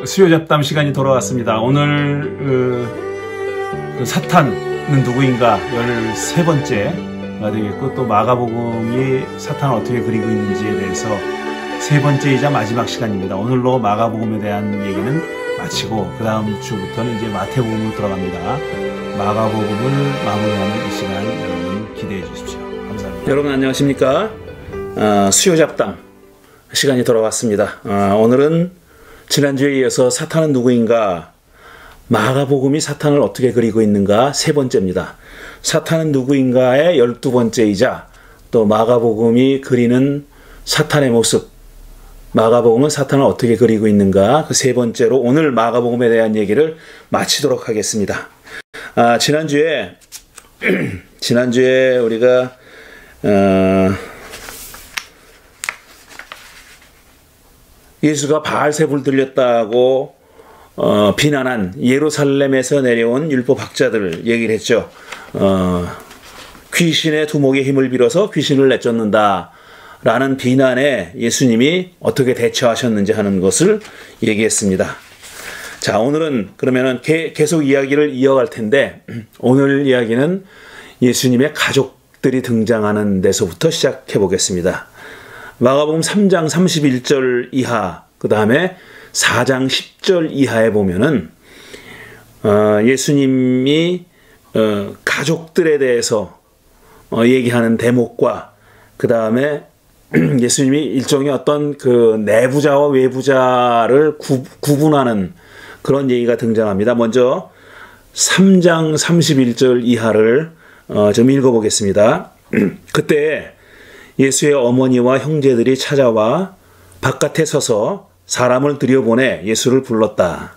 수요 잡담 시간이 돌아왔습니다. 오늘 사탄은 누구인가 13번째가 되겠고, 또 마가복음이 사탄을 어떻게 그리고 있는지에 대해서 세 번째이자 마지막 시간입니다. 오늘로 마가복음에 대한 얘기는 마치고 그 다음 주부터는 이제 마태복음으로 들어갑니다. 마가복음을 마무리하는 이 시간 여러분 기대해 주십시오. 감사합니다. 여러분 안녕하십니까? 수요 잡담 시간이 돌아왔습니다. 오늘은 지난주에 이어서 사탄은 누구인가, 마가복음이 사탄을 어떻게 그리고 있는가 세 번째입니다. 사탄은 누구인가의 12번째이자 또 마가복음이 그리는 사탄의 모습, 마가복음은 사탄을 어떻게 그리고 있는가 그 세 번째로 오늘 마가복음에 대한 얘기를 마치도록 하겠습니다. 지난주에 우리가 예수가 바알세불 들렸다고 비난한 예루살렘에서 내려온 율법학자들 얘기를 했죠. 귀신의 두목의 힘을 빌어서 귀신을 내쫓는다 라는 비난에 예수님이 어떻게 대처하셨는지 하는 것을 얘기했습니다. 자, 오늘은 그러면은 계속 이야기를 이어갈 텐데, 오늘 이야기는 예수님의 가족들이 등장하는 데서부터 시작해 보겠습니다. 마가복음 3장 31절 이하, 그 다음에 4장 10절 이하에 보면은 예수님이 가족들에 대해서 얘기하는 대목과 그 다음에 예수님이 일종의 어떤 그 내부자와 외부자를 구분하는 그런 얘기가 등장합니다. 먼저 3장 31절 이하를 좀 읽어보겠습니다. 그때 예수의 어머니와 형제들이 찾아와 바깥에 서서 사람을 들여보내 예수를 불렀다.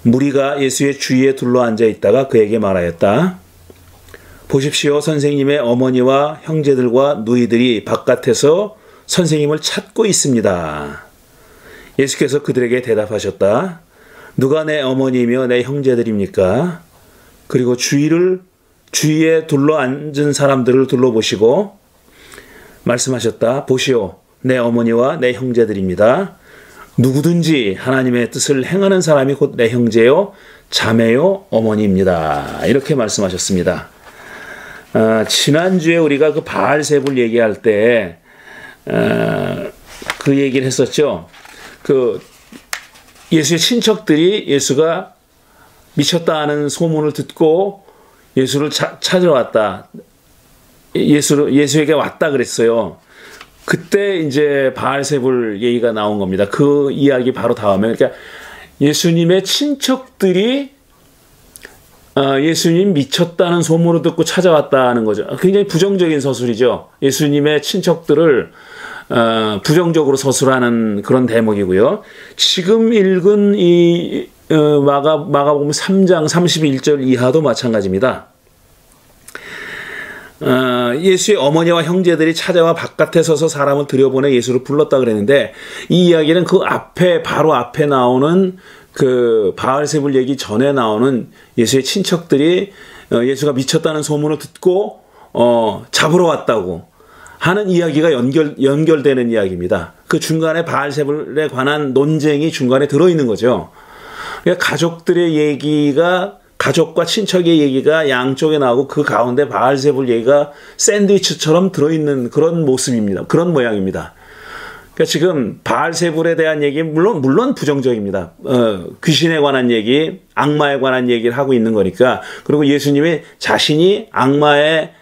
무리가 예수의 주위에 둘러앉아 있다가 그에게 말하였다. 보십시오, 선생님의 어머니와 형제들과 누이들이 바깥에서 선생님을 찾고 있습니다. 예수께서 그들에게 대답하셨다. 누가 내 어머니이며 내 형제들입니까? 그리고 주위에 둘러앉은 사람들을 둘러보시고 말씀하셨다. 보시오, 내 어머니와 내 형제들입니다. 누구든지 하나님의 뜻을 행하는 사람이 곧 내 형제요, 자매요, 어머니입니다. 이렇게 말씀하셨습니다. 지난주에 우리가 그 바알세불 얘기할 때 그 얘기를 했었죠. 그 예수의 친척들이 예수가 미쳤다 하는 소문을 듣고 예수를 찾으러 왔다. 예수에게 왔다 그랬어요. 그때 이제 바알세불 얘기가 나온 겁니다. 그 이야기 바로 다음에, 그러니까 예수님의 친척들이 예수님 미쳤다는 소문을 듣고 찾아왔다는 거죠. 굉장히 부정적인 서술이죠. 예수님의 친척들을 부정적으로 서술하는 그런 대목이고요. 지금 읽은 이 마가복음 3장 31절 이하도 마찬가지입니다. 예수의 어머니와 형제들이 찾아와 바깥에 서서 사람을 들여보내 예수를 불렀다 그랬는데, 이 이야기는 그 앞에 바로 앞에 나오는 그 바알세불 얘기 전에 나오는 예수의 친척들이 예수가 미쳤다는 소문을 듣고 잡으러 왔다고 하는 이야기가 연결되는 이야기입니다. 그 중간에 바알세불에 관한 논쟁이 중간에 들어있는 거죠. 그러니까 가족들의 얘기가, 가족과 친척의 얘기가 양쪽에 나오고 그 가운데 바알세불 얘기가 샌드위치처럼 들어있는 그런 모습입니다. 그런 모양입니다. 그러니까 지금 바알세불에 대한 얘기 물론 부정적입니다. 귀신에 관한 얘기, 악마에 관한 얘기를 하고 있는 거니까. 그리고 예수님이 자신이 악마의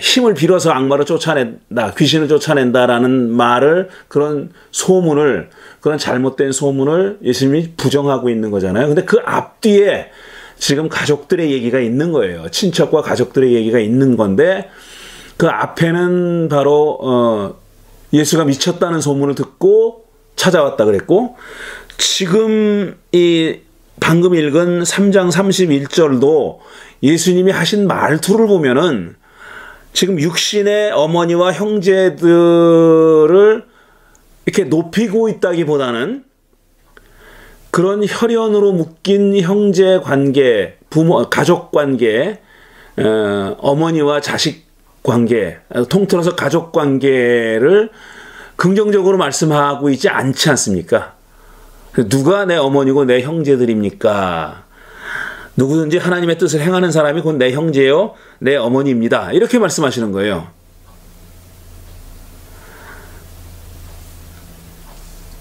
힘을 빌어서 악마를 쫓아낸다, 귀신을 쫓아낸다라는 말을, 그런 소문을, 그런 잘못된 소문을 예수님이 부정하고 있는 거잖아요. 근데 그 앞뒤에 지금 가족들의 얘기가 있는 거예요. 친척과 가족들의 얘기가 있는 건데, 그 앞에는 바로 예수가 미쳤다는 소문을 듣고 찾아왔다 그랬고, 지금 이 방금 읽은 3장 31절도 예수님이 하신 말투를 보면은 지금 육신의 어머니와 형제들을 이렇게 높이고 있다기보다는 그런 혈연으로 묶인 형제 관계, 가족 관계, 어머니와 자식 관계, 통틀어서 가족 관계를 긍정적으로 말씀하고 있지 않지 않습니까? 누가 내 어머니고 내 형제들입니까? 누구든지 하나님의 뜻을 행하는 사람이 곧 내 형제요 내 어머니입니다. 이렇게 말씀하시는 거예요.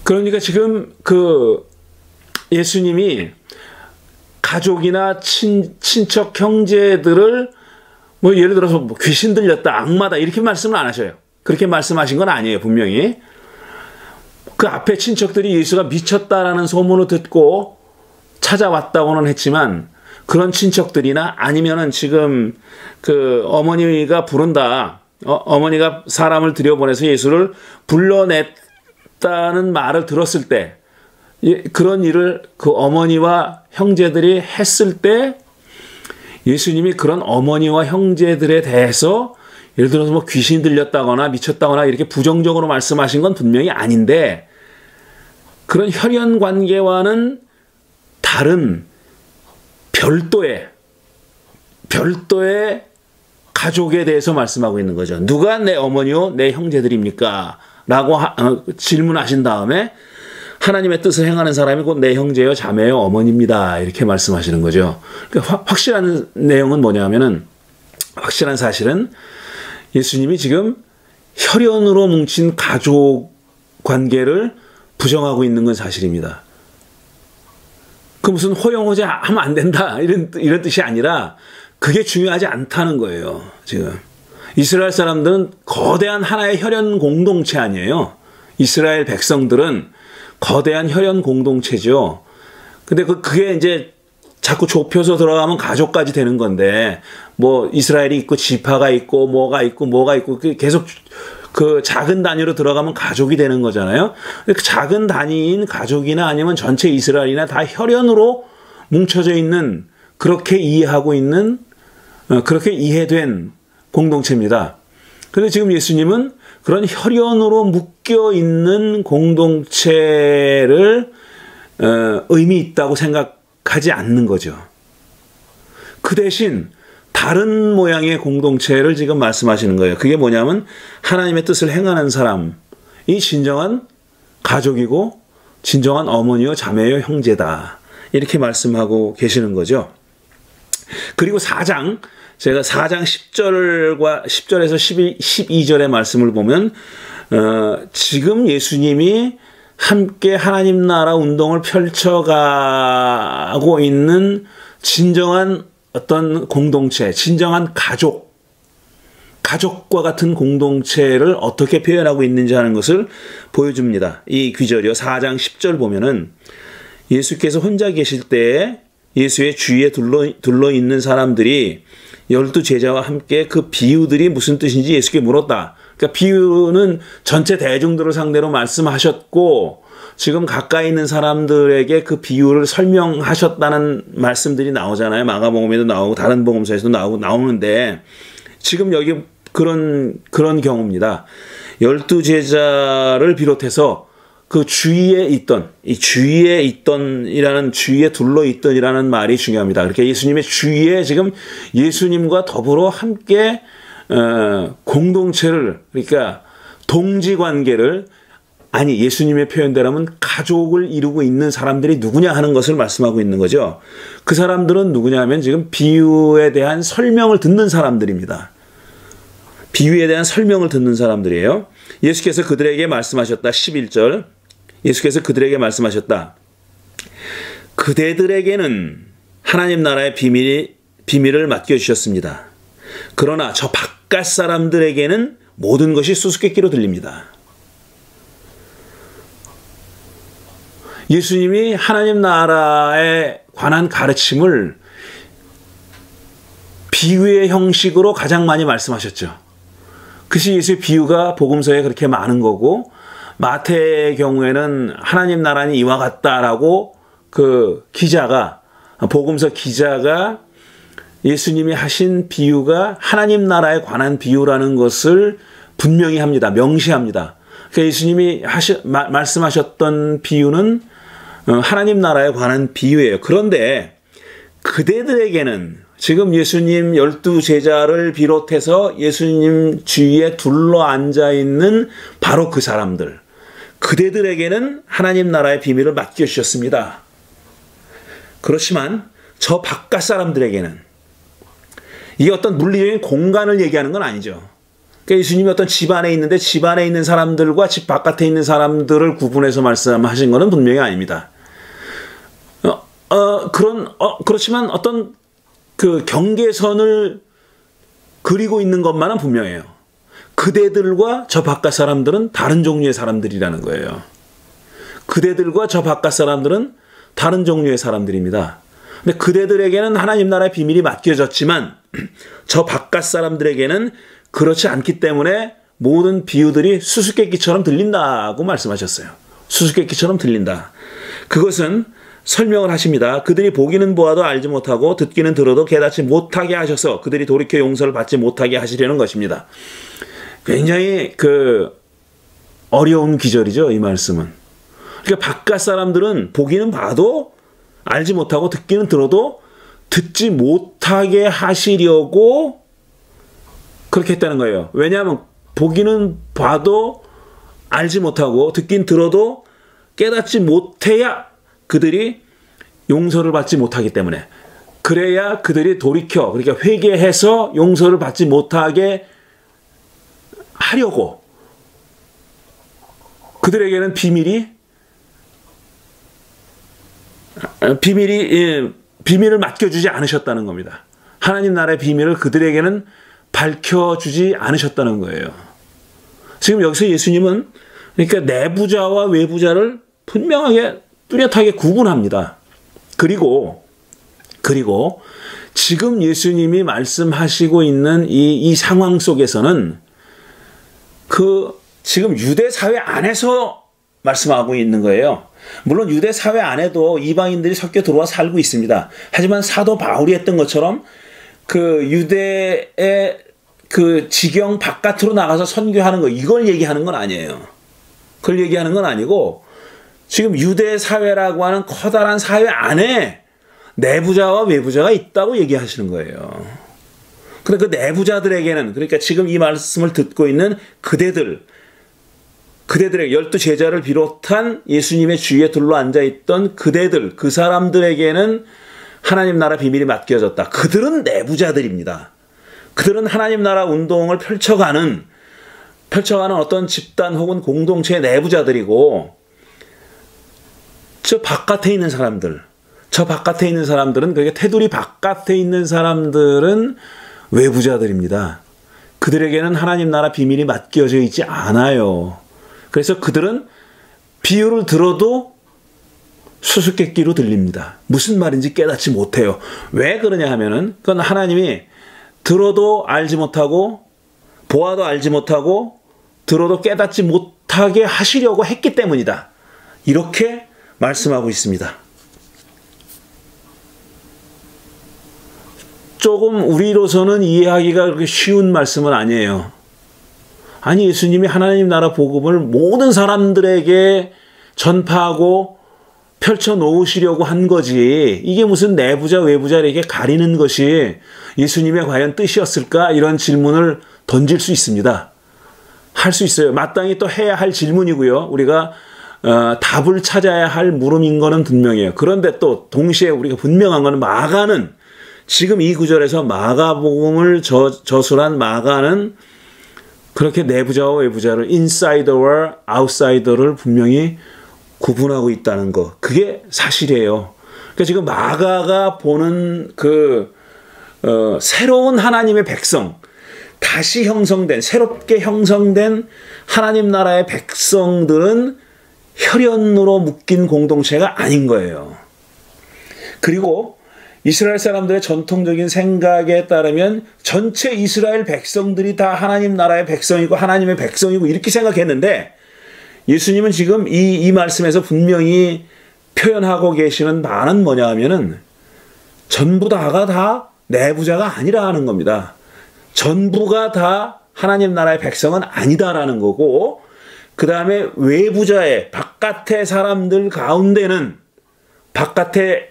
그러니까 지금 예수님이 가족이나 친척 형제들을 뭐 예를 들어서 귀신 들렸다, 악마다 이렇게 말씀을 안 하셔요. 그렇게 말씀하신 건 아니에요, 분명히. 그 앞에 친척들이 예수가 미쳤다라는 소문을 듣고 찾아왔다고는 했지만 그런 친척들이나 아니면은 지금 어머니가 부른다, 어머니가 사람을 들여보내서 예수를 불러냈다는 말을 들었을 때 그런 일을 그 어머니와 형제들이 했을 때 예수님이 그런 어머니와 형제들에 대해서 예를 들어서 뭐 귀신 들렸다거나 미쳤다거나 이렇게 부정적으로 말씀하신 건 분명히 아닌데 그런 혈연 관계와는 다른 별도의 가족에 대해서 말씀하고 있는 거죠. 누가 내 어머니요 내 형제들입니까? 라고 질문하신 다음에 하나님의 뜻을 행하는 사람이 곧 내 형제요 자매요 어머니입니다. 이렇게 말씀하시는 거죠. 그러니까 확실한 내용은 뭐냐면은 확실한 사실은 예수님이 지금 혈연으로 뭉친 가족 관계를 부정하고 있는 건 사실입니다. 그 무슨 호영호제 하면 안 된다 이런 뜻이 아니라 그게 중요하지 않다는 거예요. 지금 이스라엘 사람들은 거대한 하나의 혈연 공동체 아니에요. 이스라엘 백성들은 거대한 혈연 공동체죠. 근데 그게 이제 자꾸 좁혀서 들어가면 가족까지 되는 건데 뭐 이스라엘이 있고 지파가 있고 뭐가 있고 계속 그 작은 단위로 들어가면 가족이 되는 거잖아요. 그 작은 단위인 가족이나 아니면 전체 이스라엘이나 다 혈연으로 뭉쳐져 있는 그렇게 이해하고 있는 그렇게 이해된 공동체입니다. 그런데 지금 예수님은 그런 혈연으로 묶여 있는 공동체를 의미 있다고 생각하지 않는 거죠. 그 대신 다른 모양의 공동체를 지금 말씀하시는 거예요. 그게 뭐냐면 하나님의 뜻을 행하는 사람이 진정한 가족이고 진정한 어머니요 자매요 형제다. 이렇게 말씀하고 계시는 거죠. 그리고 제가 4장 10절에서 12절의 말씀을 보면 지금 예수님이 함께 하나님 나라 운동을 펼쳐가고 있는 진정한 어떤 공동체, 진정한 가족과 같은 공동체를 어떻게 표현하고 있는지 하는 것을 보여줍니다. 이 귀절이요. 4장 10절 보면은 예수께서 혼자 계실 때에 예수의 주위에 둘러 있는 사람들이 12제자와 함께 그 비유들이 무슨 뜻인지 예수께 물었다. 그러니까 비유는 전체 대중들을 상대로 말씀하셨고 지금 가까이 있는 사람들에게 그 비유를 설명하셨다는 말씀들이 나오잖아요. 마가복음에도 나오고 다른 복음서에서도 나오는데 지금 여기 그런 경우입니다. 12제자를 비롯해서 그 주위에 둘러 있던이라는 말이 중요합니다. 그렇게 예수님의 주위에 지금 예수님과 더불어 함께 공동체를, 그러니까 동지 관계를, 아니 예수님의 표현대로면 가족을 이루고 있는 사람들이 누구냐 하는 것을 말씀하고 있는 거죠. 그 사람들은 누구냐 하면 지금 비유에 대한 설명을 듣는 사람들입니다. 비유에 대한 설명을 듣는 사람들이에요. 예수께서 그들에게 말씀하셨다. 11절. 예수께서 그들에게 말씀하셨다. 그대들에게는 하나님 나라의 비밀을 맡겨주셨습니다. 그러나 저 바깥 사람들에게는 모든 것이 수수께끼로 들립니다. 예수님이 하나님 나라에 관한 가르침을 비유의 형식으로 가장 많이 말씀하셨죠. 그것이 예수의 비유가 복음서에 그렇게 많은 거고, 마태의 경우에는 하나님 나라는 이와 같다라고 그 복음서 기자가 예수님이 하신 비유가 하나님 나라에 관한 비유라는 것을 분명히 합니다. 명시합니다. 그러니까 예수님이 말씀하셨던 비유는 하나님 나라에 관한 비유예요. 그런데 그대들에게는 지금 예수님 12제자를 비롯해서 예수님 주위에 둘러앉아 있는 바로 그 사람들, 그대들에게는 하나님 나라의 비밀을 맡겨주셨습니다. 그렇지만 저 바깥 사람들에게는, 이게 어떤 물리적인 공간을 얘기하는 건 아니죠. 그러니까 예수님이 어떤 집 안에 있는데 집 안에 있는 사람들과 집 바깥에 있는 사람들을 구분해서 말씀하신 것은 분명히 아닙니다. 그렇지만 어떤 그 경계선을 그리고 있는 것만은 분명해요. 그대들과 저 바깥 사람들은 다른 종류의 사람들이라는 거예요. 그대들과 저 바깥 사람들은 다른 종류의 사람들입니다. 근데 그대들에게는 하나님 나라의 비밀이 맡겨졌지만 저 바깥 사람들에게는 그렇지 않기 때문에 모든 비유들이 수수께끼처럼 들린다고 말씀하셨어요. 수수께끼처럼 들린다. 그것은 설명을 하십니다. 그들이 보기는 보아도 알지 못하고 듣기는 들어도 깨닫지 못하게 하셔서 그들이 돌이켜 용서를 받지 못하게 하시려는 것입니다. 굉장히 어려운 기절이죠, 이 말씀은. 그러니까 바깥 사람들은 보기는 봐도 알지 못하고 듣기는 들어도 듣지 못하게 하시려고 그렇게 했다는 거예요. 왜냐하면 보기는 봐도 알지 못하고 듣긴 들어도 깨닫지 못해야 그들이 용서를 받지 못하기 때문에, 그래야 그들이 돌이켜, 그러니까 회개해서 용서를 받지 못하게 하려고 그들에게는 비밀을 맡겨주지 않으셨다는 겁니다. 하나님 나라의 비밀을 그들에게는 밝혀주지 않으셨다는 거예요. 지금 여기서 예수님은 그러니까 내부자와 외부자를 분명하게 뚜렷하게 구분합니다. 그리고 지금 예수님이 말씀하시고 있는 이 상황 속에서는 지금 유대 사회 안에서 말씀하고 있는 거예요. 물론 유대 사회 안에도 이방인들이 섞여 들어와 살고 있습니다. 하지만 사도 바울이 했던 것처럼 유대의 지경 바깥으로 나가서 선교하는 거, 이걸 얘기하는 건 아니에요. 그걸 얘기하는 건 아니고, 지금 유대 사회라고 하는 커다란 사회 안에 내부자와 외부자가 있다고 얘기하시는 거예요. 근데 그 내부자들에게는, 그러니까 지금 이 말씀을 듣고 있는 그대들에게 12 제자를 비롯한 예수님의 주위에 둘러앉아있던 그대들, 그 사람들에게는 하나님 나라 비밀이 맡겨졌다. 그들은 내부자들입니다. 그들은 하나님 나라 운동을 펼쳐가는 어떤 집단 혹은 공동체의 내부자들이고, 저 바깥에 있는 사람들은, 그러니까 테두리 바깥에 있는 사람들은 외부자들입니다. 그들에게는 하나님 나라 비밀이 맡겨져 있지 않아요. 그래서 그들은 비유를 들어도 수수께끼로 들립니다. 무슨 말인지 깨닫지 못해요. 왜 그러냐 하면은, 그건 하나님이 들어도 알지 못하고, 보아도 알지 못하고, 들어도 깨닫지 못하게 하시려고 했기 때문이다. 이렇게 말씀하고 있습니다. 조금 우리로서는 이해하기가 그렇게 쉬운 말씀은 아니에요. 아니, 예수님이 하나님 나라 복음을 모든 사람들에게 전파하고 펼쳐 놓으시려고 한 거지, 이게 무슨 내부자 외부자에게 가리는 것이 예수님의 과연 뜻이었을까? 이런 질문을 던질 수 있습니다. 할 수 있어요. 마땅히 또 해야 할 질문이고요. 우리가 답을 찾아야 할 물음인 거는 분명해요. 그런데 또 동시에 우리가 분명한 거는, 마가는 지금 이 구절에서 마가복음을 저술한 마가는 그렇게 내부자와 외부자를, 인사이더와 아웃사이더를 분명히 구분하고 있다는 거, 그게 사실이에요. 그러니까 지금 마가가 보는 새로운 하나님의 백성, 다시 형성된, 새롭게 형성된 하나님 나라의 백성들은 혈연으로 묶인 공동체가 아닌 거예요. 그리고 이스라엘 사람들의 전통적인 생각에 따르면 전체 이스라엘 백성들이 다 하나님 나라의 백성이고 하나님의 백성이고 이렇게 생각했는데, 예수님은 지금 이 말씀에서 분명히 표현하고 계시는 바는 뭐냐 하면은, 전부 다가 다 내부자가 아니라는 겁니다. 전부가 다 하나님 나라의 백성은 아니다라는 거고, 그 다음에 외부자의 바깥의 사람들 가운데는, 바깥에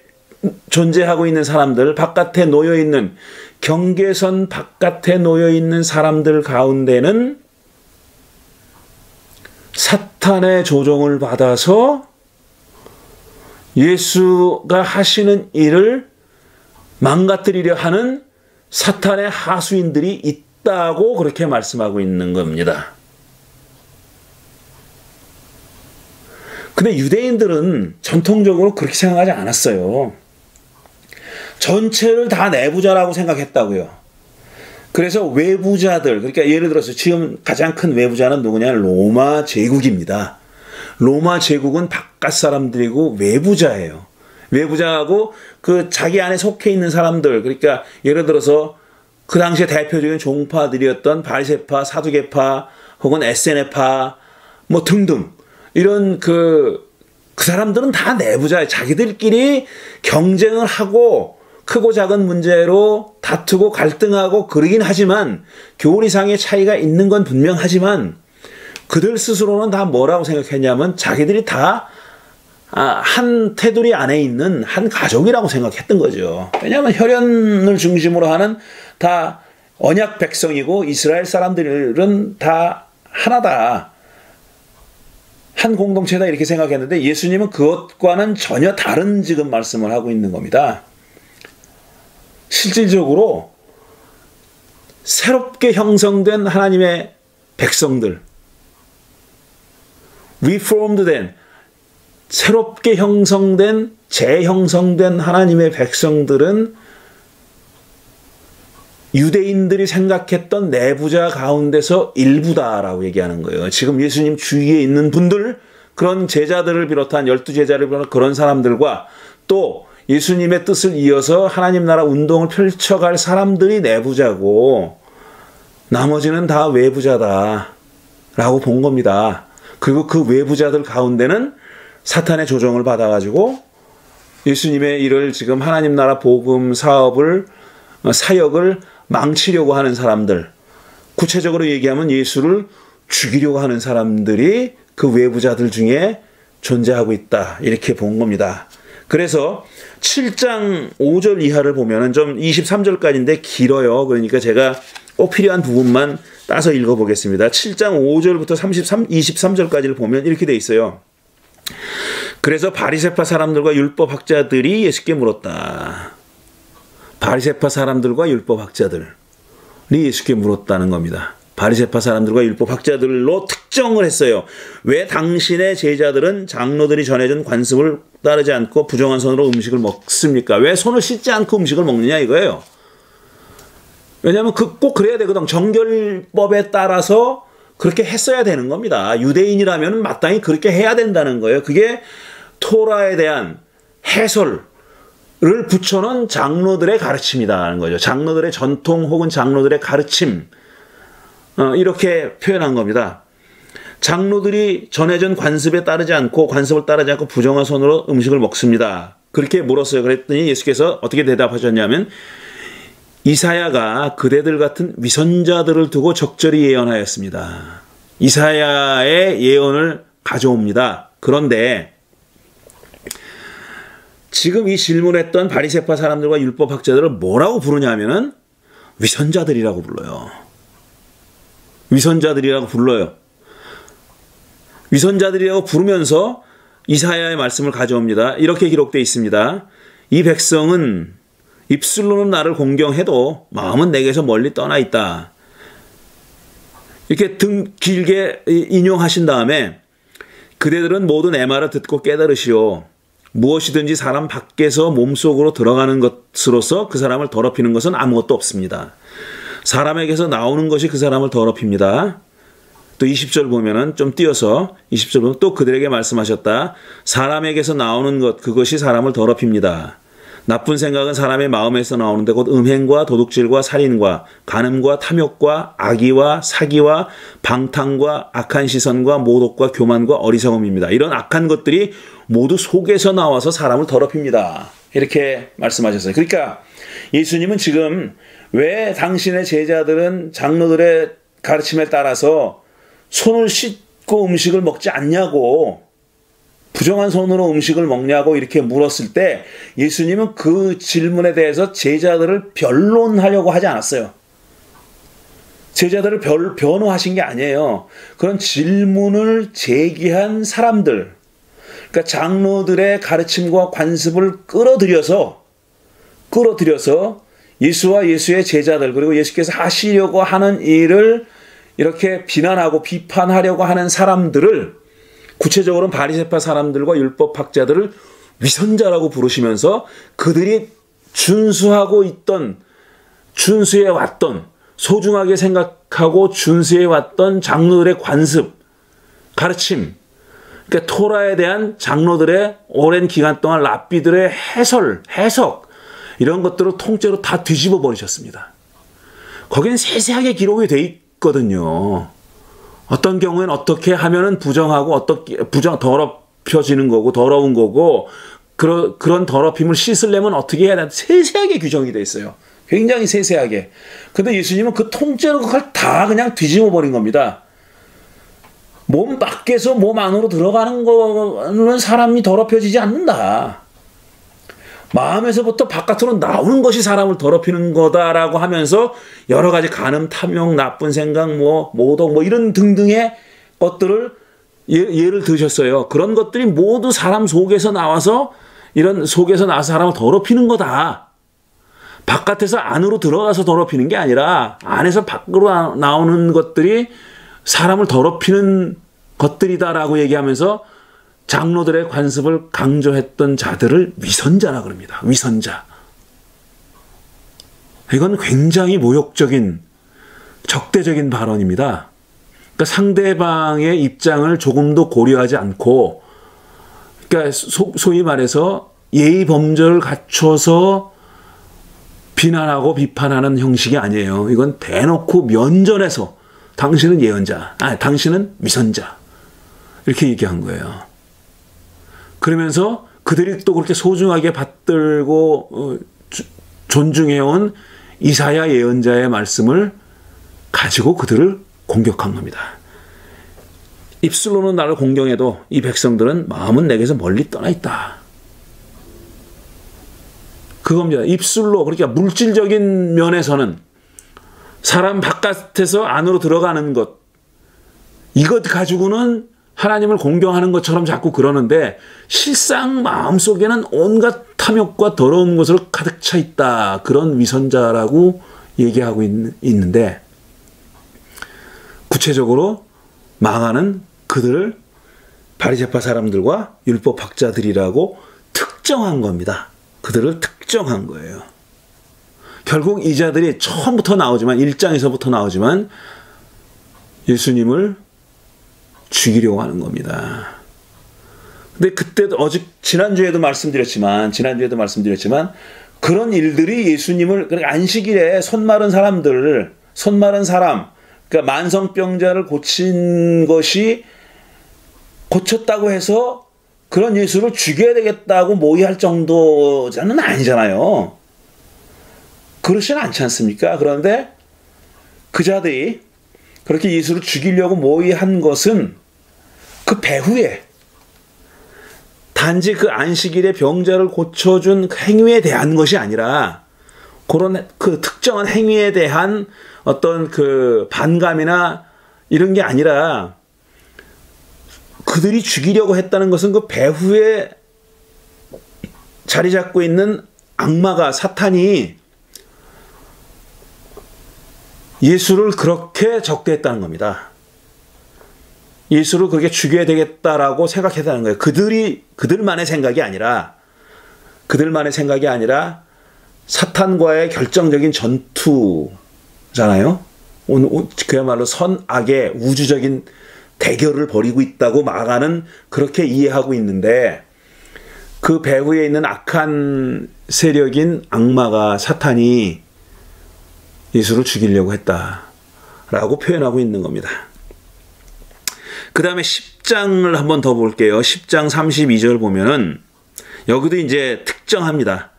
존재하고 있는 사람들, 바깥에 놓여있는, 경계선 바깥에 놓여있는 사람들 가운데는 사탄의 조종을 받아서 예수가 하시는 일을 망가뜨리려 하는 사탄의 하수인들이 있다고 그렇게 말씀하고 있는 겁니다. 근데 유대인들은 전통적으로 그렇게 생각하지 않았어요. 전체를 다 내부자라고 생각했다고요. 그래서 외부자들, 그러니까 예를 들어서 지금 가장 큰 외부자는 누구냐? 로마 제국입니다. 로마 제국은 바깥 사람들이고 외부자예요. 외부자하고 그 자기 안에 속해 있는 사람들, 그러니까 예를 들어서 그 당시에 대표적인 종파들이었던 바리새파, 사두개파, 혹은 에세네파, 뭐 등등 이런 그 사람들은 다 내부자예요. 자기들끼리 경쟁을 하고 크고 작은 문제로 다투고 갈등하고 그러긴 하지만 교리 이상의 차이가 있는 건 분명하지만 그들 스스로는 다 뭐라고 생각했냐면 자기들이 다 한 테두리 안에 있는 한 가족이라고 생각했던 거죠. 왜냐하면 혈연을 중심으로 하는 다 언약 백성이고 이스라엘 사람들은 다 하나다. 한 공동체다 이렇게 생각했는데 예수님은 그것과는 전혀 다른 지금 말씀을 하고 있는 겁니다. 실질적으로 새롭게 형성된 하나님의 백성들, reformed 된 새롭게 형성된 재형성된 하나님의 백성들은 유대인들이 생각했던 내부자 가운데서 일부다라고 얘기하는 거예요. 지금 예수님 주위에 있는 분들, 그런 제자들을 비롯한 12제자를 비롯한 그런 사람들과 또 예수님의 뜻을 이어서 하나님 나라 운동을 펼쳐갈 사람들이 내부자고 나머지는 다 외부자다라고 본 겁니다. 그리고 그 외부자들 가운데는 사탄의 조종을 받아가지고 예수님의 일을 지금 하나님 나라 복음 사역을 망치려고 하는 사람들, 구체적으로 얘기하면 예수를 죽이려고 하는 사람들이 그 외부자들 중에 존재하고 있다. 이렇게 본 겁니다. 그래서 7장 5절 이하를 보면은 좀 23절까지인데 길어요. 그러니까 제가 꼭 필요한 부분만 따서 읽어보겠습니다. 7장 5절부터 23절까지를 보면 이렇게 돼 있어요. 그래서 바리새파 사람들과 율법학자들이 예수께 물었다. 바리새파 사람들과 율법학자들이 예수께 물었다는 겁니다. 바리새파 사람들과 율법학자들로 특정을 했어요. 왜 당신의 제자들은 장로들이 전해준 관습을 따르지 않고 부정한 손으로 음식을 먹습니까? 왜 손을 씻지 않고 음식을 먹느냐 이거예요. 왜냐하면 꼭 그래야 되거든. 정결법에 따라서 그렇게 했어야 되는 겁니다. 유대인이라면 마땅히 그렇게 해야 된다는 거예요. 그게 토라에 대한 해설을 붙여놓은 장로들의 가르침이라는 거죠. 장로들의 전통 혹은 장로들의 가르침, 이렇게 표현한 겁니다. 장로들이 전해준 관습을 따르지 않고 부정한 손으로 음식을 먹습니다. 그렇게 물었어요. 그랬더니 예수께서 어떻게 대답하셨냐면 이사야가 그대들 같은 위선자들을 두고 적절히 예언하였습니다. 이사야의 예언을 가져옵니다. 그런데 지금 이 질문했던 바리새파 사람들과 율법학자들을 뭐라고 부르냐면은 위선자들이라고 불러요. 위선자들이라고 불러요. 위선자들이라고 부르면서 이사야의 말씀을 가져옵니다. 이렇게 기록되어 있습니다. 이 백성은 입술로는 나를 공경해도 마음은 내게서 멀리 떠나 있다. 이렇게 길게 인용하신 다음에 그대들은 모두 내 말을 듣고 깨달으시오. 무엇이든지 사람 밖에서 몸속으로 들어가는 것으로서 그 사람을 더럽히는 것은 아무것도 없습니다. 사람에게서 나오는 것이 그 사람을 더럽힙니다. 또 20절 보면은 좀 띄어서 20절 보면 또 그들에게 말씀하셨다. 사람에게서 나오는 것 그것이 사람을 더럽힙니다. 나쁜 생각은 사람의 마음에서 나오는데 곧 음행과 도둑질과 살인과 간음과 탐욕과 악의와 사기와 방탕과 악한 시선과 모독과 교만과 어리석음입니다. 이런 악한 것들이 모두 속에서 나와서 사람을 더럽힙니다. 이렇게 말씀하셨어요. 그러니까 예수님은 지금 왜 당신의 제자들은 장로들의 가르침에 따라서 손을 씻고 음식을 먹지 않냐고, 부정한 손으로 음식을 먹냐고 이렇게 물었을 때 예수님은 그 질문에 대해서 제자들을 변론하려고 하지 않았어요. 제자들을 변호하신 게 아니에요. 그런 질문을 제기한 사람들, 그러니까 장로들의 가르침과 관습을 끌어들여서 예수와 예수의 제자들, 그리고 예수께서 하시려고 하는 일을 이렇게 비난하고 비판하려고 하는 사람들을, 구체적으로는 바리새파 사람들과 율법학자들을 위선자라고 부르시면서 그들이 준수해왔던, 소중하게 생각하고 준수해왔던 장로들의 관습, 가르침, 그러니까 토라에 대한 장로들의 오랜 기간 동안 랍비들의 해석, 이런 것들을 통째로 다 뒤집어 버리셨습니다. 거기는 세세하게 기록이 돼 있거든요. 어떤 경우에는 어떻게 하면은 부정하고 더럽혀지는 거고, 더러운 거고, 그런 더럽힘을 씻으려면 어떻게 해야 되나 세세하게 규정이 돼 있어요. 굉장히 세세하게. 근데 예수님은 그 통째로 그걸 다 그냥 뒤집어 버린 겁니다. 몸 밖에서 몸 안으로 들어가는 거는 사람이 더럽혀지지 않는다. 마음에서부터 바깥으로 나오는 것이 사람을 더럽히는 거다라고 하면서 여러 가지 간음, 탐욕, 나쁜 생각, 모독, 이런 등등의 것들을 예를 드셨어요. 그런 것들이 모두 사람 속에서 나와서 사람을 더럽히는 거다. 바깥에서 안으로 들어가서 더럽히는 게 아니라 안에서 밖으로 나오는 것들이 사람을 더럽히는 것들이다라고 얘기하면서 장로들의 관습을 강조했던 자들을 위선자라 그럽니다. 위선자. 이건 굉장히 모욕적인, 적대적인 발언입니다. 그러니까 상대방의 입장을 조금도 고려하지 않고, 그러니까 소위 말해서 예의 범절을 갖춰서 비난하고 비판하는 형식이 아니에요. 이건 대놓고 면전에서 당신은 예언자, 당신은 위선자, 이렇게 얘기한 거예요. 그러면서 그들이 또 그렇게 소중하게 받들고 존중해온 이사야 예언자의 말씀을 가지고 그들을 공격한 겁니다. 입술로는 나를 공경해도 이 백성들은 마음은 내게서 멀리 떠나 있다. 그겁니다. 입술로, 그러니까 물질적인 면에서는 사람 바깥에서 안으로 들어가는 것, 이것 가지고는 하나님을 공경하는 것처럼 자꾸 그러는데 실상 마음속에는 온갖 탐욕과 더러운 것으로 가득 차 있다. 그런 위선자라고 얘기하고 있는데, 구체적으로 망하는 그들을 바리새파 사람들과 율법학자들이라고 특정한 겁니다. 그들을 특정한 거예요. 결국 이 자들이 처음부터 나오지만, 1장에서부터 나오지만 예수님을 죽이려고 하는 겁니다. 근데 그때도 지난주에도 말씀드렸지만 그런 일들이 예수님을, 그러니까 안식일에 손 마른 사람, 그러니까 만성병자를 고친 것이 고쳤다고 해서 그런 예수를 죽여야 되겠다고 모의할 정도는 아니잖아요. 그렇진 않지 않습니까? 그런데 그 자들이 그렇게 예수를 죽이려고 모의한 것은 그 배후에 단지 그 안식일에 병자를 고쳐준 그 행위에 대한 것이 아니라, 그런 그 특정한 행위에 대한 어떤 그 반감이나 이런 게 아니라, 그들이 죽이려고 했다는 것은 그 배후에 자리 잡고 있는 악마가, 사탄이 예수를 그렇게 적대했다는 겁니다. 예수를 그렇게 죽여야 되겠다라고 생각했다는 거예요. 그들만의 생각이 아니라 사탄과의 결정적인 전투잖아요. 그야말로 선악의 우주적인 대결을 벌이고 있다고 마가는 그렇게 이해하고 있는데, 그 배후에 있는 악한 세력인 악마가, 사탄이 예수를 죽이려고 했다라고 표현하고 있는 겁니다. 그 다음에 10장을 한번 더 볼게요. 10장 32절 보면은 여기도 이제 특정합니다.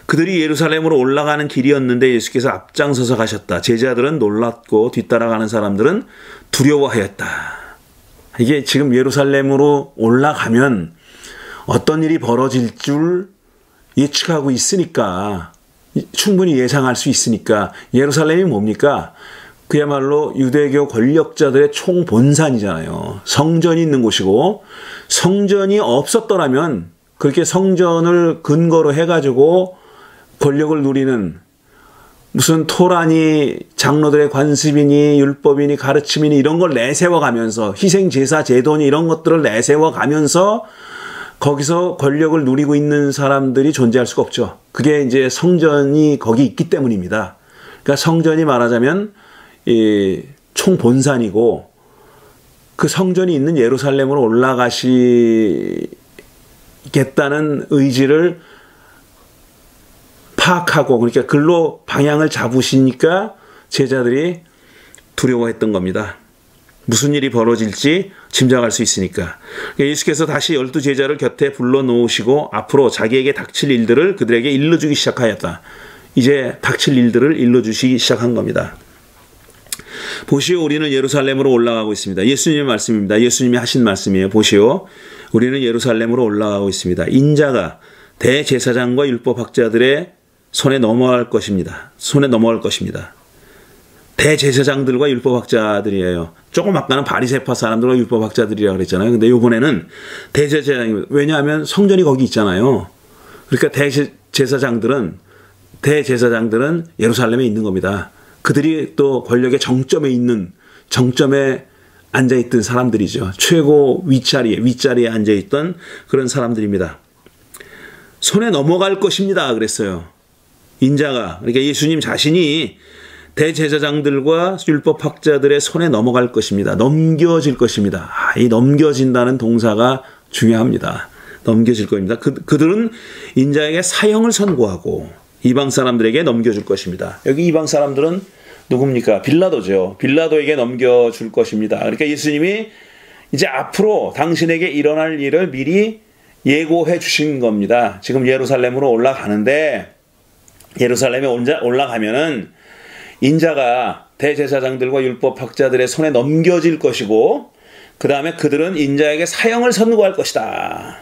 그들이 예루살렘으로 올라가는 길이었는데 예수께서 앞장서서 가셨다. 제자들은 놀랐고 뒤따라가는 사람들은 두려워하였다. 이게 지금 예루살렘으로 올라가면 어떤 일이 벌어질 줄 예측하고 있으니까, 충분히 예상할 수 있으니까, 예루살렘이 뭡니까? 그야말로 유대교 권력자들의 총본산이잖아요. 성전이 있는 곳이고, 성전이 없었더라면 그렇게 성전을 근거로 해가지고 권력을 누리는, 무슨 토라니, 장로들의 관습이니 율법이니 가르침이니 이런 걸 내세워가면서, 희생제사 제도니 이런 것들을 내세워가면서 거기서 권력을 누리고 있는 사람들이 존재할 수가 없죠. 그게 이제 성전이 거기 있기 때문입니다. 그러니까 성전이 말하자면 이 총본산이고, 그 성전이 있는 예루살렘으로 올라가시겠다는 의지를 파악하고, 그러니까 글로 방향을 잡으시니까 제자들이 두려워했던 겁니다. 무슨 일이 벌어질지 짐작할 수 있으니까. 예수께서 다시 12제자를 곁에 불러놓으시고 앞으로 자기에게 닥칠 일들을 그들에게 일러주기 시작하였다. 이제 닥칠 일들을 일러주시기 시작한 겁니다. 보시오, 우리는 예루살렘으로 올라가고 있습니다. 예수님의 말씀입니다. 예수님이 하신 말씀이에요. 보시오, 우리는 예루살렘으로 올라가고 있습니다. 인자가 대제사장과 율법학자들의 손에 넘어갈 것입니다. 손에 넘어갈 것입니다. 대제사장들과 율법학자들이에요. 조금 아까는 바리새파 사람들과 율법학자들이라고 그랬잖아요. 근데 이번에는 대제사장입니다. 왜냐하면 성전이 거기 있잖아요. 그러니까 대제사장들은 예루살렘에 있는 겁니다. 그들이 또 권력의 정점에 앉아있던 사람들이죠. 최고 윗자리에 앉아있던 그런 사람들입니다. 손에 넘어갈 것입니다. 그랬어요. 인자가, 그러니까 예수님 자신이 대제사장들과 율법학자들의 손에 넘어갈 것입니다. 넘겨질 것입니다. 이 넘겨진다는 동사가 중요합니다. 넘겨질 겁니다. 그들은 인자에게 사형을 선고하고 이방 사람들에게 넘겨줄 것입니다. 여기 이방 사람들은 누굽니까? 빌라도죠. 빌라도에게 넘겨줄 것입니다. 그러니까 예수님이 이제 앞으로 당신에게 일어날 일을 미리 예고해 주신 겁니다. 지금 예루살렘으로 올라가는데, 예루살렘에 올라가면은 인자가 대제사장들과 율법학자들의 손에 넘겨질 것이고, 그 다음에 그들은 인자에게 사형을 선고할 것이다.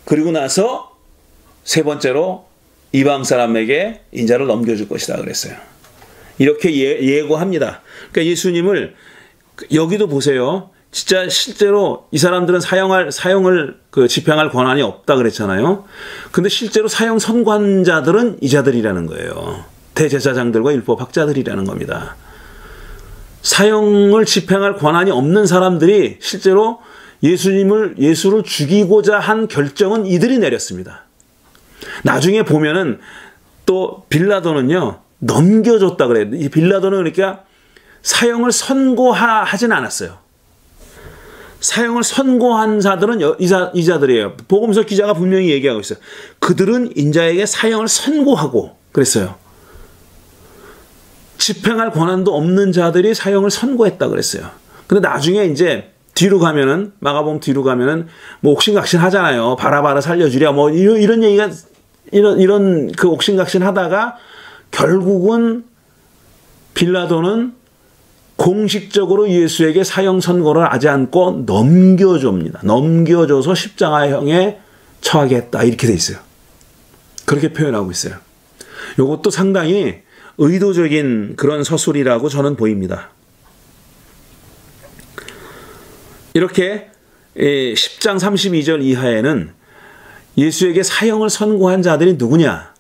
그리고 나서 세 번째로 이방 사람에게 인자를 넘겨줄 것이다 그랬어요. 이렇게 예고합니다. 그러니까 예수님을, 여기도 보세요. 진짜 실제로 이 사람들은 사형을 집행할 권한이 없다 그랬잖아요. 근데 실제로 사형 선고자들은 이자들이라는 거예요. 대제사장들과 율법학자들이라는 겁니다. 사형을 집행할 권한이 없는 사람들이 실제로 예수를 죽이고자 한 결정은 이들이 내렸습니다. 나중에 보면은 또 빌라도는요, 넘겨줬다 그래요. 이 빌라도는 그러니까 사형을 선고하진 않았어요. 사형을 선고한 자들은 이자들이에요. 복음서 기자가 분명히 얘기하고 있어요. 그들은 인자에게 사형을 선고하고 그랬어요. 집행할 권한도 없는 자들이 사형을 선고했다 그랬어요. 근데 나중에 이제 뒤로 가면은, 마가복음 뒤로 가면은 뭐 옥신각신 하잖아요. 바라바를 살려주랴 뭐 이런 얘기가, 이런 그 옥신각신 하다가 결국은 빌라도는 공식적으로 예수에게 사형 선고를 하지 않고 넘겨줍니다. 넘겨줘서 십자가형에 처하게 했다. 이렇게 돼 있어요. 그렇게 표현하고 있어요. 이것도 상당히 의도적인 그런 서술이라고 저는 보입니다. 이렇게 10장 32절 이하에는 예수에게 사형을 선고한 자들이 누구냐?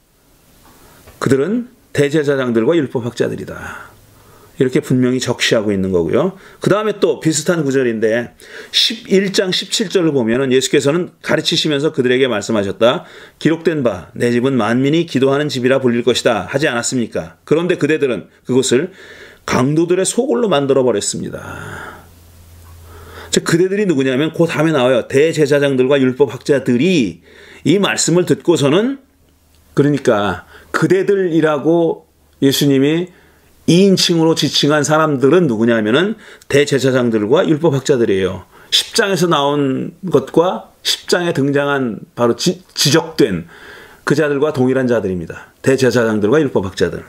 그들은 대제사장들과 율법학자들이다. 이렇게 분명히 적시하고 있는 거고요. 그 다음에 또 비슷한 구절인데 11장 17절을 보면 예수께서는 가르치시면서 그들에게 말씀하셨다. 기록된 바 내 집은 만민이 기도하는 집이라 불릴 것이다 하지 않았습니까? 그런데 그대들은 그곳을 강도들의 소굴로 만들어버렸습니다. 그대들이 누구냐면 그 다음에 나와요. 대제사장들과 율법학자들이 이 말씀을 듣고서는, 그러니까 그대들이라고 예수님이 2인칭으로 지칭한 사람들은 누구냐면은 대제사장들과 율법학자들이에요. 10장에서 나온 것과 10장에 등장한 바로 지적된 그 자들과 동일한 자들입니다. 대제사장들과 율법학자들.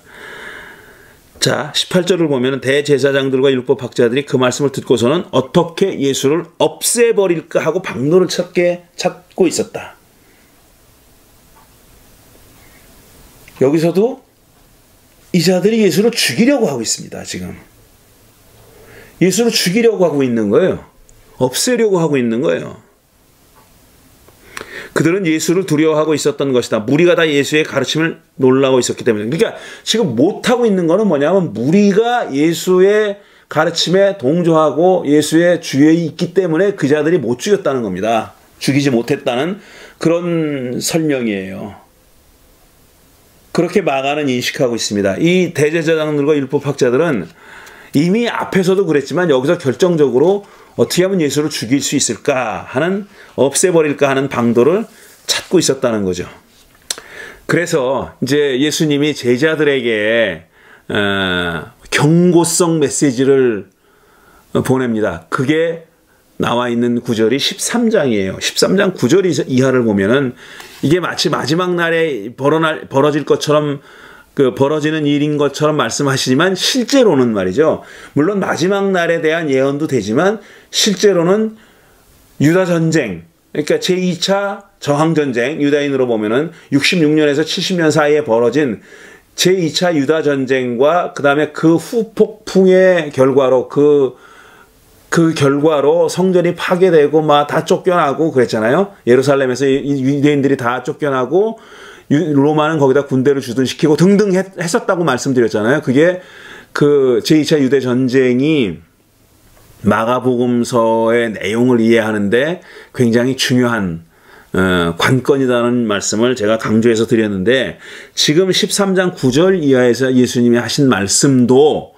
자, 18절을 보면 대제사장들과 율법학자들이 그 말씀을 듣고서는 어떻게 예수를 없애버릴까 하고 방도를 찾고 있었다. 여기서도 이 자들이 예수를 죽이려고 하고 있습니다. 지금 예수를 죽이려고 하고 있는 거예요. 없애려고 하고 있는 거예요. 그들은 예수를 두려워하고 있었던 것이다. 무리가 다 예수의 가르침을 놀라고 있었기 때문에. 그러니까 지금 못하고 있는 거는 뭐냐면 무리가 예수의 가르침에 동조하고 예수의 주위에 있기 때문에 그 자들이 못 죽였다는 겁니다. 죽이지 못했다는 그런 설명이에요. 그렇게 마가는 인식하고 있습니다. 이 대제사장들과 율법학자들은 이미 앞에서도 그랬지만 여기서 결정적으로 어떻게 하면 예수를 죽일 수 있을까 하는, 없애버릴까 하는 방도를 찾고 있었다는 거죠. 그래서 이제 예수님이 제자들에게 경고성 메시지를 보냅니다. 그게 나와 있는 구절이 13장이에요. 13장 9절 이하를 보면은 이게 마치 마지막 날에 벌어질 것처럼 벌어지는 일인 것처럼 말씀하시지만 실제로는 말이죠. 물론 마지막 날에 대한 예언도 되지만 실제로는 유다 전쟁, 그러니까 제2차 저항 전쟁, 유다인으로 보면은 66년에서 70년 사이에 벌어진 제2차 유다 전쟁과 그다음에 그 후폭풍의 결과로 그 결과로 성전이 파괴되고 막 다 쫓겨나고 그랬잖아요. 예루살렘에서 유대인들이 다 쫓겨나고 로마는 거기다 군대를 주둔시키고 등등 했었다고 말씀드렸잖아요. 그게 그 제2차 유대 전쟁이 마가복음서의 내용을 이해하는데 굉장히 중요한 관건이라는 말씀을 제가 강조해서 드렸는데, 지금 13장 9절 이하에서 예수님이 하신 말씀도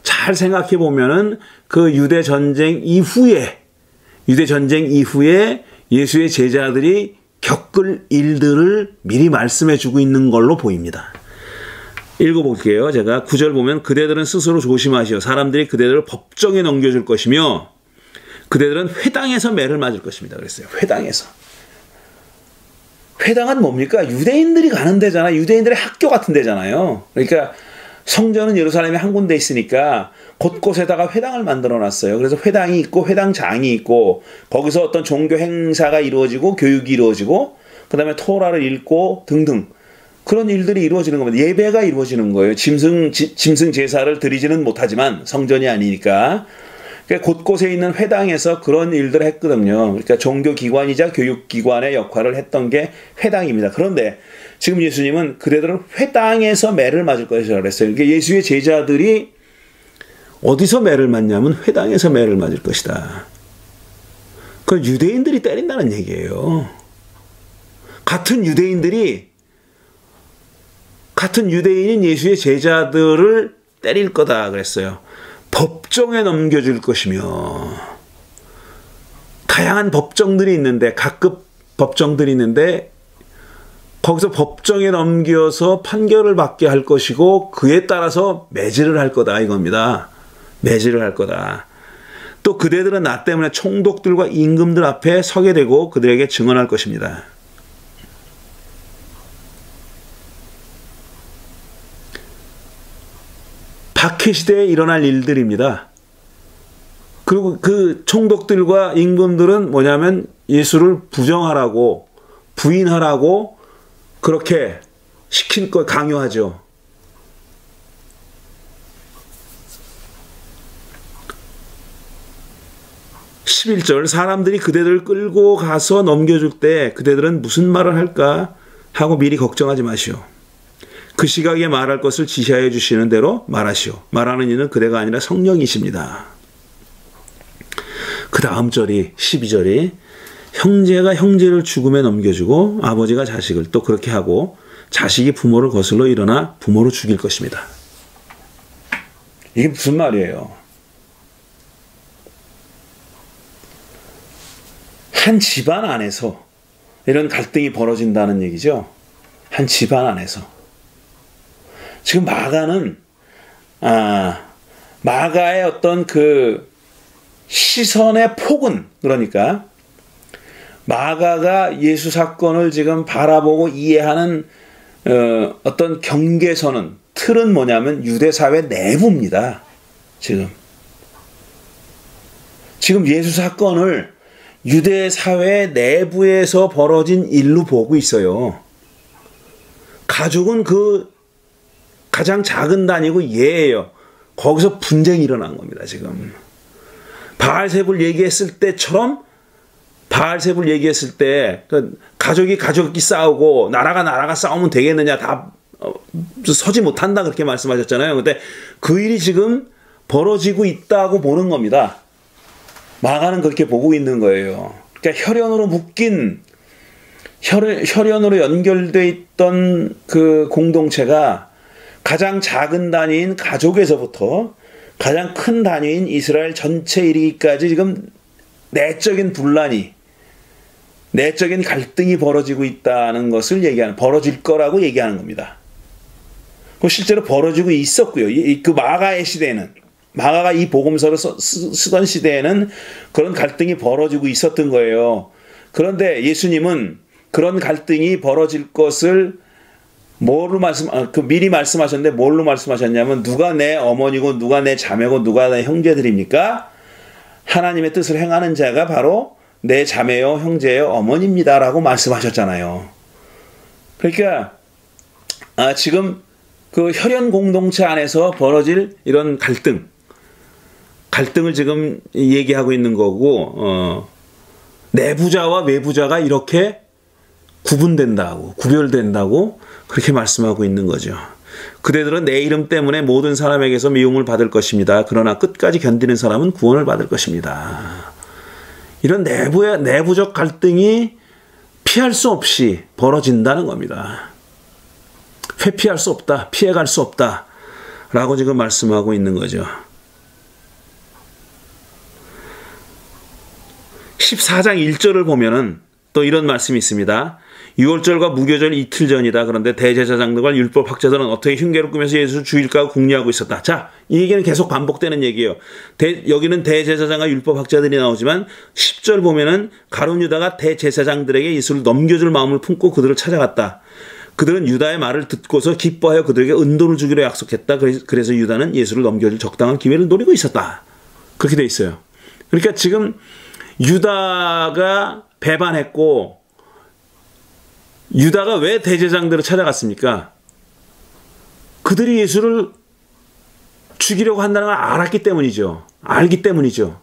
잘 생각해 보면은 그 유대 전쟁 이후에 예수의 제자들이 겪을 일들을 미리 말씀해 주고 있는 걸로 보입니다. 읽어볼게요. 제가 9절 보면 그대들은 스스로 조심하시오. 사람들이 그대들을 법정에 넘겨줄 것이며 그대들은 회당에서 매를 맞을 것입니다. 그랬어요. 회당에서. 회당은 뭡니까? 유대인들이 가는 데잖아요. 유대인들의 학교 같은 데잖아요. 그러니까 성전은 예루살렘에 한 군데 있으니까 곳곳에다가 회당을 만들어 놨어요. 그래서 회당이 있고 회당장이 있고 거기서 어떤 종교 행사가 이루어지고 교육이 이루어지고 그다음에 토라를 읽고 등등 그런 일들이 이루어지는 겁니다. 예배가 이루어지는 거예요. 짐승 제사를 드리지는 못하지만 성전이 아니니까. 그러니까 곳곳에 있는 회당에서 그런 일들을 했거든요. 그러니까 종교기관이자 교육기관의 역할을 했던 게 회당입니다. 그런데 지금 예수님은 그대들은 회당에서 매를 맞을 것이라고 그랬어요. 그러니까 예수의 제자들이 어디서 매를 맞냐면 회당에서 매를 맞을 것이다. 그건 유대인들이 때린다는 얘기예요. 같은 유대인인 예수의 제자들을 때릴 거다 그랬어요. 법정에 넘겨줄 것이며, 다양한 법정들이 있는데 각급 법정들이 있는데 거기서 법정에 넘겨서 판결을 받게 할 것이고 그에 따라서 매질을 할 거다 이겁니다. 매질을 할 거다. 또 그대들은 나 때문에 총독들과 임금들 앞에 서게 되고 그들에게 증언할 것입니다. 박해 시대에 일어날 일들입니다. 그리고 그 총독들과 임금들은 뭐냐면 예수를 부정하라고, 부인하라고 그렇게 시킬 거 강요하죠. (11절) 사람들이 그대들을 끌고 가서 넘겨줄 때 그대들은 무슨 말을 할까 하고 미리 걱정하지 마시오. 그 시각에 말할 것을 지시하여 주시는 대로 말하시오. 말하는 이는 그대가 아니라 성령이십니다. 그 다음 절이 12절이 형제가 형제를 죽음에 넘겨주고 아버지가 자식을 또 그렇게 하고 자식이 부모를 거슬러 일어나 부모를 죽일 것입니다. 이게 무슨 말이에요? 한 집안 안에서 이런 갈등이 벌어진다는 얘기죠. 한 집안 안에서. 지금 마가는 마가의 어떤 그 시선의 폭은, 그러니까 마가가 예수 사건을 지금 바라보고 이해하는 어떤 경계선은, 틀은 뭐냐면 유대 사회 내부입니다. 지금 예수 사건을 유대 사회 내부에서 벌어진 일로 보고 있어요. 가족은 그 가장 작은 단위고 얘예요. 거기서 분쟁이 일어난 겁니다. 지금 바알세불 얘기했을 때처럼 바알세불 얘기했을 때 가족이 싸우고 나라가 싸우면 되겠느냐, 다 서지 못한다 그렇게 말씀하셨잖아요. 근데 그 일이 지금 벌어지고 있다고 보는 겁니다. 마가는 그렇게 보고 있는 거예요. 그러니까 혈연으로 묶인 혈연으로 연결돼 있던 그 공동체가 가장 작은 단위인 가족에서부터 가장 큰 단위인 이스라엘 전체에 이르기까지 지금 내적인 분란이, 내적인 갈등이 벌어지고 있다는 것을 벌어질 거라고 얘기하는 겁니다. 실제로 벌어지고 있었고요. 그 마가의 시대에는, 마가가 이 복음서를 쓰던 시대에는 그런 갈등이 벌어지고 있었던 거예요. 그런데 예수님은 그런 갈등이 벌어질 것을 미리 말씀하셨는데 뭘로 말씀하셨냐면, 누가 내 어머니고 누가 내 자매고 누가 내 형제들입니까? 하나님의 뜻을 행하는 자가 바로 내 자매요 형제요 어머니입니다라고 말씀하셨잖아요. 그러니까 지금 그 혈연 공동체 안에서 벌어질 이런 갈등을 지금 얘기하고 있는 거고, 내부자와 외부자가 이렇게 구별된다고 그렇게 말씀하고 있는 거죠. 그대들은 내 이름 때문에 모든 사람에게서 미움을 받을 것입니다. 그러나 끝까지 견디는 사람은 구원을 받을 것입니다. 이런 내부적 갈등이 피할 수 없이 벌어진다는 겁니다. 회피할 수 없다, 피해갈 수 없다 라고 지금 말씀하고 있는 거죠. 14장 1절을 보면은 또 이런 말씀이 있습니다. 유월절과 무교절 이틀 전이다. 그런데 대제사장들과 율법학자들은 어떻게 흉계를 꾸며서 예수를 죽일까 궁리하고 있었다. 자, 이 얘기는 계속 반복되는 얘기예요. 여기는 대제사장과 율법학자들이 나오지만 10절 보면은 가룟 유다가 대제사장들에게 예수를 넘겨줄 마음을 품고 그들을 찾아갔다. 그들은 유다의 말을 듣고서 기뻐하여 그들에게 은도를 주기로 약속했다. 그래서 유다는 예수를 넘겨줄 적당한 기회를 노리고 있었다. 그렇게 돼 있어요. 그러니까 지금 유다가 배반했고, 유다가 왜 대제사장들을 찾아갔습니까? 그들이 예수를 죽이려고 한다는 걸 알기 때문이죠.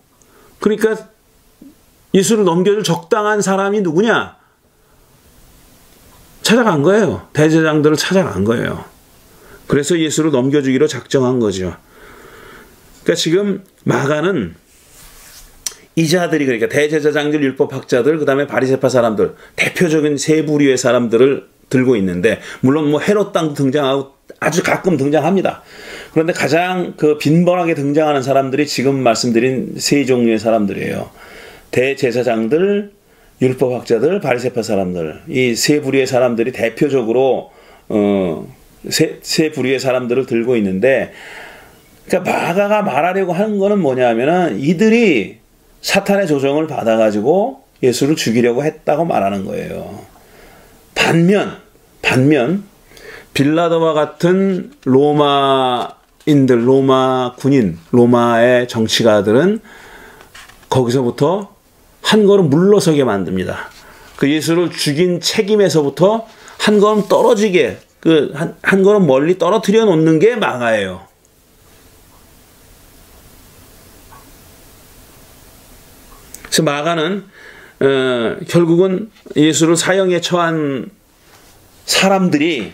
그러니까 예수를 넘겨줄 적당한 사람이 누구냐? 찾아간 거예요. 대제사장들을 찾아간 거예요. 그래서 예수를 넘겨주기로 작정한 거죠. 그러니까 지금 마가는 이 자들이, 그러니까 대제사장들, 율법학자들, 그 다음에 바리새파 사람들, 대표적인 세 부류의 사람들을 들고 있는데, 물론 헤롯 당도 등장하고 아주 가끔 등장합니다. 그런데 가장 빈번하게 등장하는 사람들이 지금 말씀드린 세 종류의 사람들이에요. 대제사장들, 율법학자들, 바리새파 사람들, 이 세 부류의 사람들이 대표적으로 세 부류의 사람들을 들고 있는데, 그러니까 마가가 말하려고 하는 거는 뭐냐면은 이들이 사탄의 조정을 받아가지고 예수를 죽이려고 했다고 말하는 거예요. 반면 빌라도와 같은 로마인들, 로마 군인, 로마의 정치가들은 거기서부터 한 걸음 물러서게 만듭니다. 그 예수를 죽인 책임에서부터 한 걸음 떨어지게, 한 걸음 멀리 떨어뜨려 놓는 게 마가예요. 그래서 마가는 결국은 예수를 사형에 처한 사람들이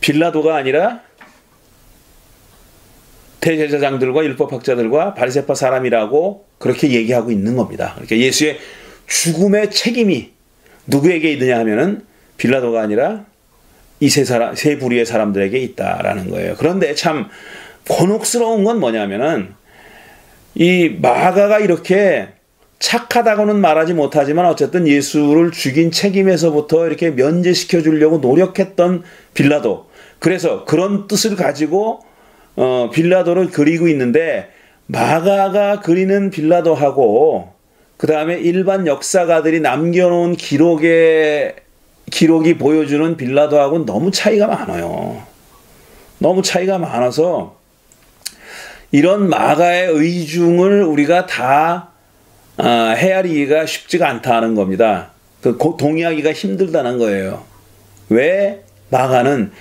빌라도가 아니라 대제사장들과 율법학자들과 바리새파 사람이라고 그렇게 얘기하고 있는 겁니다. 그러니까 예수의 죽음의 책임이 누구에게 있느냐 하면은 빌라도가 아니라 이 세 부류의 사람들에게 있다라는 거예요. 그런데 참 곤혹스러운 건 뭐냐면은 이 마가가 이렇게 착하다고는 말하지 못하지만 어쨌든 예수를 죽인 책임에서부터 이렇게 면제시켜 주려고 노력했던 빌라도, 그래서 그런 뜻을 가지고 빌라도를 그리고 있는데, 마가가 그리는 빌라도하고 그 다음에 일반 역사가들이 남겨놓은 기록이 보여주는 빌라도하고는 너무 차이가 많아요. 너무 차이가 많아서 이런 마가의 의중을 우리가 다 헤아리기가 쉽지가 않다는 겁니다. 동의하기가 힘들다는 거예요. 왜 마가는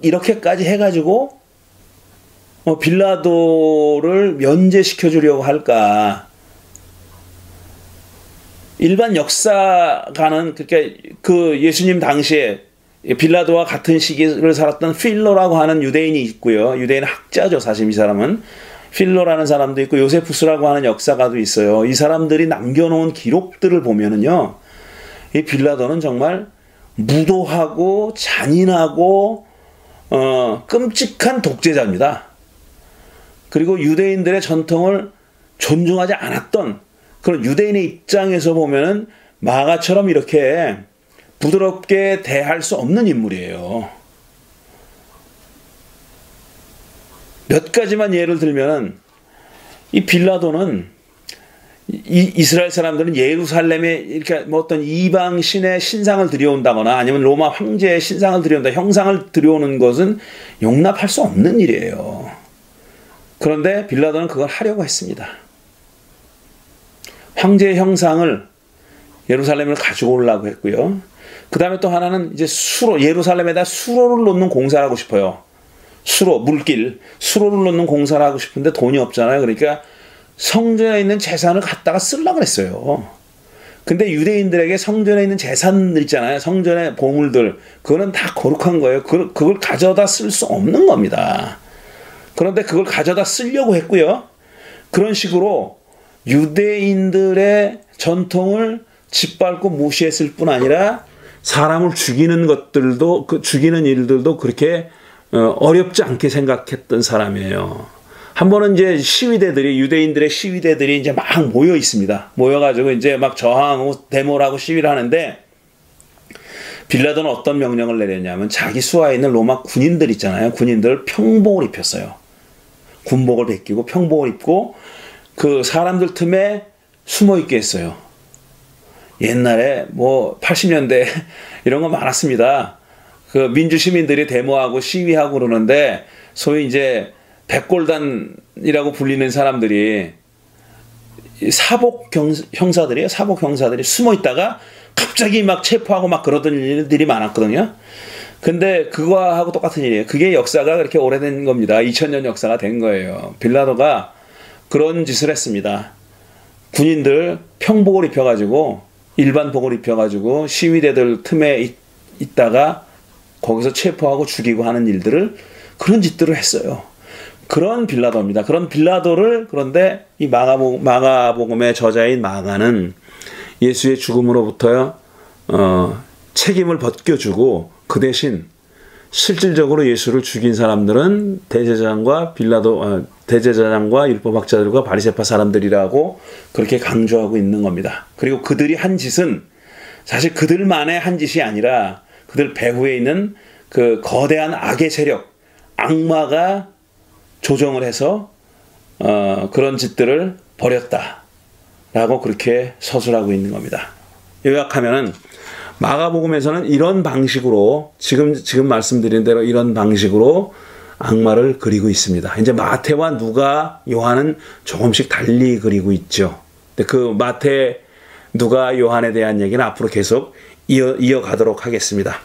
이렇게까지 해가지고 빌라도를 면제시켜 주려고 할까? 일반 역사가는 그러니까 그 예수님 당시에 빌라도와 같은 시기를 살았던 필로라고 하는 유대인이 있고요. 유대인 학자죠, 사실 이 사람은. 필로라는 사람도 있고 요세푸스라고 하는 역사가도 있어요. 이 사람들이 남겨놓은 기록들을 보면은요, 이 빌라도는 정말 무도하고 잔인하고 끔찍한 독재자입니다. 그리고 유대인들의 전통을 존중하지 않았던 그런 유대인의 입장에서 보면은 마가처럼 이렇게 부드럽게 대할 수 없는 인물이에요. 몇 가지만 예를 들면은 이 빌라도는 이스라엘 사람들은 예루살렘에 이렇게 뭐 어떤 이방 신의 신상을 들여온다거나 아니면 로마 황제의 신상을 들여온다, 형상을 들여오는 것은 용납할 수 없는 일이에요. 그런데 빌라도는 그걸 하려고 했습니다. 황제의 형상을 예루살렘을 가지고 오려고 했고요. 그 다음에 또 하나는 이제 수로, 예루살렘에다 수로를 놓는 공사를 하고 싶어요. 수로, 물길, 수로를 놓는 공사를 하고 싶은데 돈이 없잖아요. 그러니까 성전에 있는 재산을 갖다가 쓰려고 그랬어요. 근데 유대인들에게 성전에 있는 재산들 있잖아요. 성전의 보물들. 그거는 다 거룩한 거예요. 그걸 가져다 쓸 수 없는 겁니다. 그런데 그걸 가져다 쓰려고 했고요. 그런 식으로 유대인들의 전통을 짓밟고 무시했을 뿐 아니라 사람을 죽이는 것들도, 죽이는 일들도 그렇게 어렵지 않게 생각했던 사람이에요. 한 번은 이제 시위대들이, 유대인들의 시위대들이 이제 막 모여 있습니다. 모여가지고 이제 막 저항하고 데모를 하고 시위를 하는데, 빌라도는 어떤 명령을 내렸냐면 자기 수하에 있는 로마 군인들 있잖아요. 군인들 평복을 입혔어요. 군복을 벗기고 평복을 입고 그 사람들 틈에 숨어 있게 했어요. 옛날에 뭐 80년대 이런 거 많았습니다. 그 민주 시민들이 데모하고 시위하고 그러는데 소위 이제 백골단이라고 불리는 사람들이 사복 형사들이에요. 사복 형사들이 숨어 있다가 갑자기 막 체포하고 막 그러던 일들이 많았거든요. 근데 그거하고 똑같은 일이에요. 그게 역사가 그렇게 오래된 겁니다. 2000년 역사가 된 거예요. 빌라도가 그런 짓을 했습니다. 군인들 평복을 입혀가지고, 일반복을 입혀가지고 시위대들 틈에 있다가 거기서 체포하고 죽이고 하는 일들을, 그런 짓들을 했어요. 그런 빌라도입니다. 그런 빌라도를, 그런데 이 마가복음의 저자인 마가는 예수의 죽음으로부터 책임을 벗겨주고, 그 대신 실질적으로 예수를 죽인 사람들은 대제사장과 대제사장과 율법학자들과 바리새파 사람들이라고 그렇게 강조하고 있는 겁니다. 그리고 그들이 한 짓은 사실 그들만의 한 짓이 아니라 그들 배후에 있는 그 거대한 악의 세력, 악마가 조정을 해서 그런 짓들을 벌였다라고 그렇게 서술하고 있는 겁니다. 요약하면은 마가복음에서는 이런 방식으로 지금 말씀드린 대로 이런 방식으로 악마를 그리고 있습니다. 이제 마태와 누가, 요한은 조금씩 달리 그리고 있죠. 근데 그 마태, 누가, 요한에 대한 얘기는 앞으로 계속 이어가도록 하겠습니다.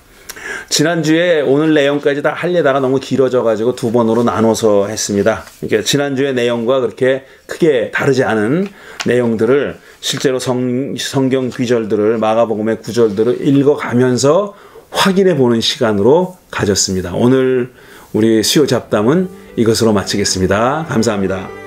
지난주에 오늘 내용까지 다 하려다가 너무 길어져가지고 두 번으로 나눠서 했습니다. 그러니까 지난주의 내용과 그렇게 크게 다르지 않은 내용들을 실제로 성경 구절들을, 마가복음의 구절들을 읽어가면서 확인해 보는 시간으로 가졌습니다. 오늘 우리 수요 잡담은 이것으로 마치겠습니다. 감사합니다.